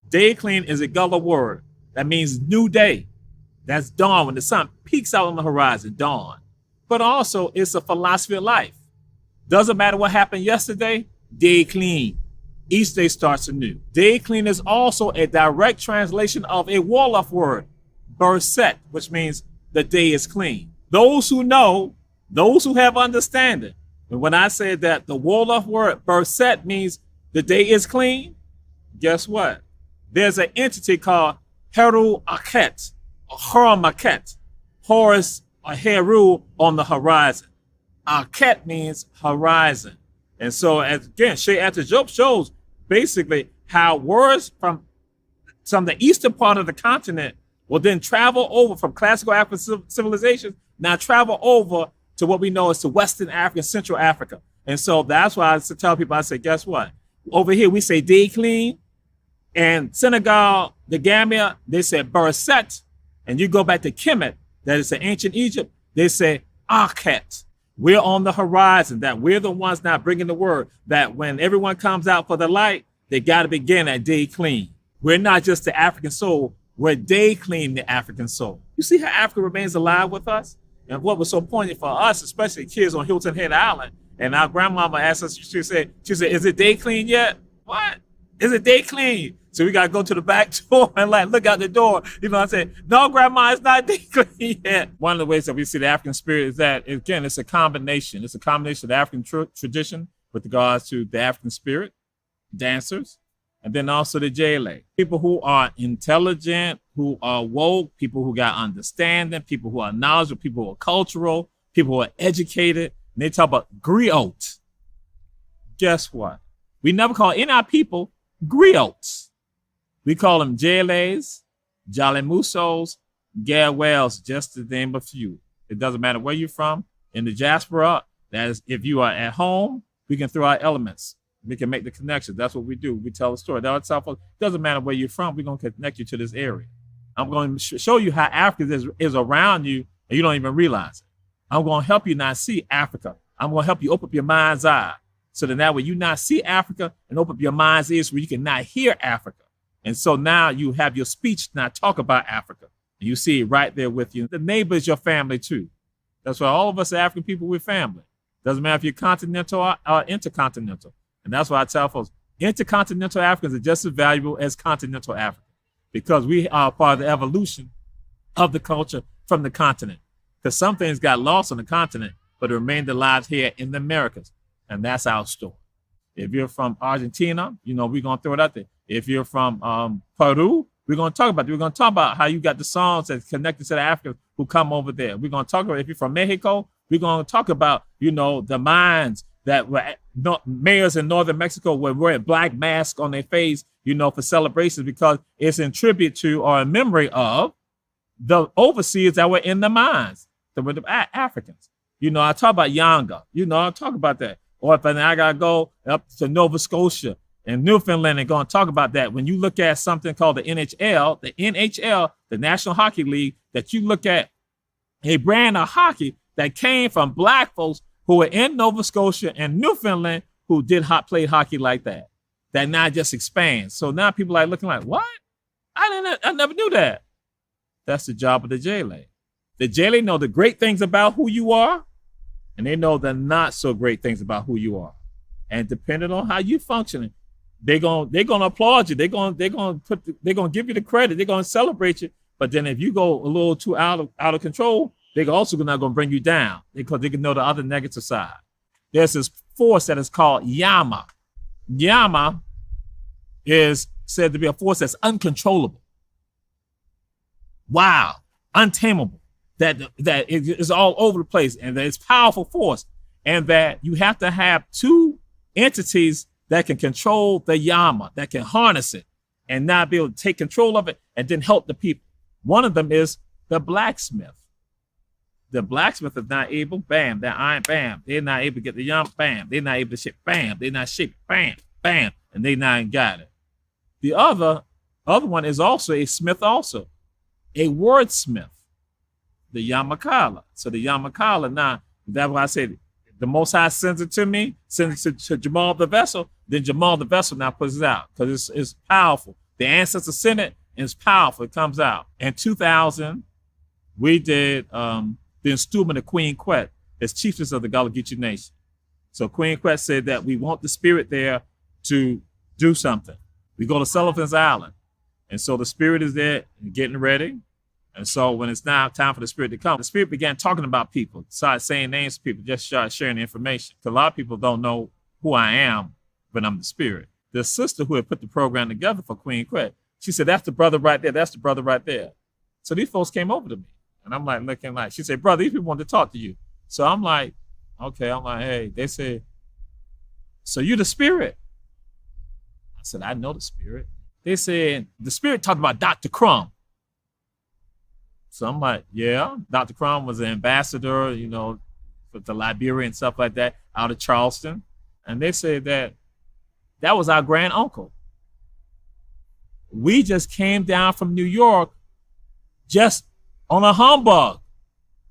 Day clean is a Gullah word that means new day. That's dawn, when the sun peeks out on the horizon, dawn. But also, it's a philosophy of life. Doesn't matter what happened yesterday, day clean. Each day starts anew. Day clean is also a direct translation of a Wolof word, berset, which means the day is clean. Those who know, those who have understanding, and when I say that the Wolof word, berset, means the day is clean, guess what? There's an entity called Heru Aket, or Horamaket, Horus or Heru on the horizon. Aket means horizon. And so, again, Shea Antijope shows basically how words from the eastern part of the continent will then travel over from classical African civilizations, now travel over to what we know as to Western Africa, Central Africa. And so that's why I tell people, I say, guess what? Over here, we say day clean. And Senegal, the Gambia, they say berset. And you go back to Kemet, that is in ancient Egypt, they say Aket. We're on the horizon, that we're the ones now bringing the word, that when everyone comes out for the light, they got to begin at day clean. We're not just the African soul, we're day clean the African soul. You see how Africa remains alive with us? And what was so poignant for us, especially kids on Hilton Head Island, and our grandmama asked us, she said, is it day clean yet? What? Is it day clean? So we got to go to the back door and look out the door. You know what I'm saying? No, grandma, it's not day clean yet. One of the ways that we see the African spirit is that, again, it's a combination. It's a combination of the African tradition with regards to the African spirit, dancers, and then also the Jele. People who are intelligent, who are woke, people who got understanding, people who are knowledgeable, people who are cultural, people who are educated. And they talk about griot. Guess what? We never call any of our people griots. We call them Jeles, Jalemusos, Garwels, just to name a few. It doesn't matter where you're from. In the diaspora, that is, if you are at home, we can throw out elements. We can make the connection. That's what we do. We tell a story. It doesn't matter where you're from. We're going to connect you to this area. I'm going to show you how Africa is around you, and you don't even realize it. I'm going to help you not see Africa. I'm going to help you open up your mind's eye, so that way you not see Africa and open up your mind's ears where you can not hear Africa. And so now you have your speech now talk about Africa. And you see it right there with you. The neighbor is your family too. That's why all of us African people, we're family. Doesn't matter if you're continental or intercontinental. And that's why I tell folks, intercontinental Africans are just as valuable as continental Africans, because we are part of the evolution of the culture from the continent. Because some things got lost on the continent, but remained alive here in the Americas. And that's our story. If you're from Argentina, we're going to throw it out there. If you're from Peru, we're going to talk about it. We're going to talk about how you got the songs that's connected to the Africans who come over there. We're going to talk about, if you're from Mexico, we're going to talk about, the mines that were mayors in northern Mexico were wearing black masks on their face, for celebrations, because it's in tribute to or in memory of the overseers that were in the mines, that were the Africans. I talk about Yanga. I talk about that. Or if I got to go up to Nova Scotia and Newfoundland and go and talk about that. When you look at something called the NHL, the National Hockey League, that you look at a brand of hockey that came from black folks who were in Nova Scotia and Newfoundland who played hockey like that. That now just expands. So now people are looking like, what? I never knew that. That's the job of the Jele. The Jele know the great things about who you are, and they know the not so great things about who you are. And depending on how you functioning, they're gonna applaud you. They're gonna give you the credit. They're gonna celebrate you. But then if you go a little too out of control, they're also not gonna bring you down, because they can know the other negative side. There's this force that is called Yama. Yama is said to be a force that's uncontrollable. Wow, untamable. That it is all over the place, and that it's powerful force, and that you have to have two entities that can control the Yama, that can harness it, and not be able to take control of it and then help the people. One of them is the blacksmith. The blacksmith is not able, bam, that iron, bam. They're not able to get the Yama, bam. They're not able to shape, bam. They're not shaped, bam, bam, and they not got it. The other one is also a smith, also a wordsmith. The Yamakala. So the Yamakala, now, that's why I said the Most High sends it to me, sends it to Jamal the Vessel, then Jamal the Vessel now puts it out, because it's powerful. The ancestor sent it, and it's powerful. It comes out. In 2000, we did the installment of Queen Quet as chiefess of the Gullah Geechee Nation. So Queen Quet said that we want the spirit there to do something. We go to Sullivan's Island. And so the spirit is there getting ready. And so when it's now time for the spirit to come, the spirit began talking about people, started saying names to people, just started sharing the information. Because a lot of people don't know who I am, but I'm the spirit. The sister who had put the program together for Queen Quet, she said, that's the brother right there. That's the brother right there. So these folks came over to me. And I'm like, looking like, she said, brother, these people want to talk to you. So I'm like, okay. I'm like, hey, they said, so you the spirit? I said, I know the spirit. They said, the spirit talked about Dr. Crumb. So I'm like, yeah, Dr. Crumb was an ambassador, you know, for the Liberia and stuff like that out of Charleston. And they said that was our grand uncle. We just came down from New York just on a humbug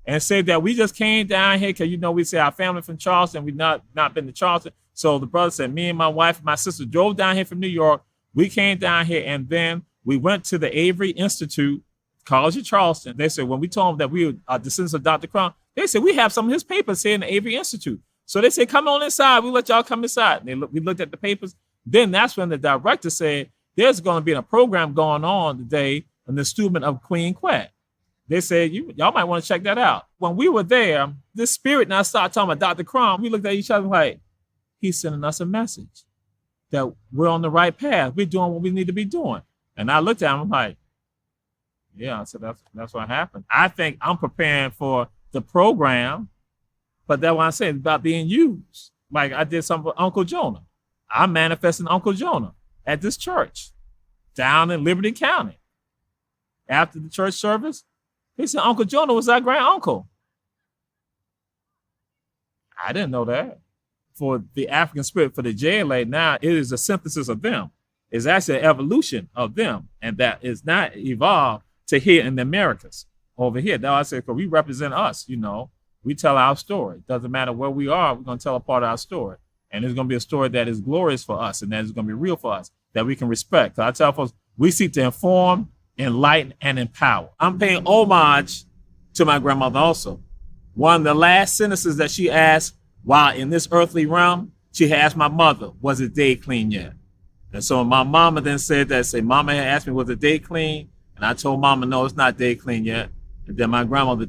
and said that we just came down here because, you know, we say our family from Charleston. We've not been to Charleston. So the brother said, me and my wife and my sister drove down here from New York. We came down here and then we went to the Avery Institute, College of Charleston. They said, when we told them that we were descendants of Dr. Crumb, they said, we have some of his papers here in the Avery Institute. So they said, come on inside. We'll let y'all come inside. And we looked at the papers. Then that's when the director said, there's going to be a program going on today in the installment of Queen Quet. They said, y'all might want to check that out. When we were there, this spirit now started talking about Dr. Crumb. We looked at each other like, he's sending us a message that we're on the right path. We're doing what we need to be doing. And I looked at him, I'm like, yeah, I said, that's what happened. I think I'm preparing for the program, but that's what I'm saying about being used. Like I did something with Uncle Jonah. I'm manifesting Uncle Jonah at this church down in Liberty County. After the church service, he said Uncle Jonah was our grand uncle. I didn't know that. For the African spirit, for the JLA, now it is a synthesis of them. It's actually an evolution of them, and that is not evolved to here in the Americas over here. Now I said, because we represent us, you know, we tell our story. Doesn't matter where we are, we're going to tell a part of our story. And it's going to be a story that is glorious for us and that is going to be real for us, that we can respect. I tell folks, we seek to inform, enlighten, and empower. I'm paying homage to my grandmother also. One of the last sentences that she asked while in this earthly realm, she asked my mother, was the day clean yet? And so my mama then said that, mama had asked me, was the day clean? And I told mama, no, it's not day clean yet. And then my grandmother